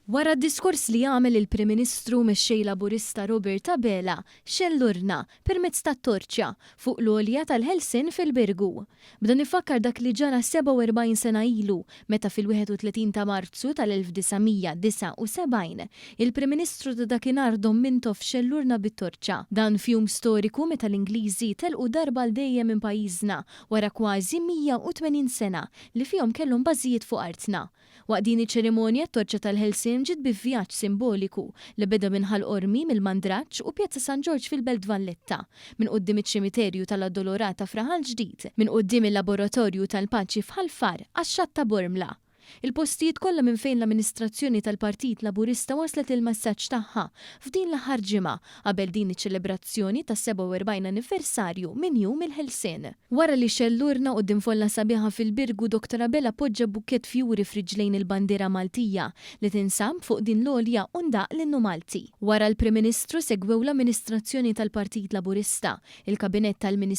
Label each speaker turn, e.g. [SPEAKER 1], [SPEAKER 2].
[SPEAKER 1] Wara d-diskors li għamel il-Prim Ministru mexxej Laburista Robert Abela xellurna permezz tat-torċja fuq l-għolja tal-Ħelsien fil-Birgu. B'dan ifakkar dak li ġara 47 sena ilu meta fil-31 ta' Marzu tal-1979 il-Prim Ministru ta' dakinhar Dom Mintoff xellurna bit-torċja. Dan fjum storiku meta l-Ingliżi telqu darba l dejjem minn pajjiżna wara kważi 180 sena li fihom kellhom bażijiet fuq artna. Waqt din iċ-ċerimonja t-torċja tal-Ħelsien ġiet bi vjaġġ simboliku li beda minn Ħall-Qormi mill-Mandraċċ u Pjazza San Ġorġ fil-Belt Valletta, minn quddiem iċ-ċimiterju tal-Addolorata f'Raħal Ġdid, minn quddiem il-Laboratorju tal-Paċi f'Ħalfar għax-Xatt ta' Bormla. Il-postijiet kollha minn fejn l-amministrazzjoni tal-Partit Laburista waslet il-messaġġ tagħha f'din l-aħħar ġimgħa qabel din iċ-ċelebrazzjoni tas-47 anniversarju minn jum il-Ħelsien. Wara li xellurna quddiem folla sabiħa fil-Birgu Dr. Abela poġġa bukkett fjuri f'riġlejn il-bandiera Maltija li tinsab fuq din l-għolja u ndaq l-innu Malti. Wara l-Prim Ministru segwew l-amministrazzjoni tal-Partit Laburista, il-Kabinett tal-Ministri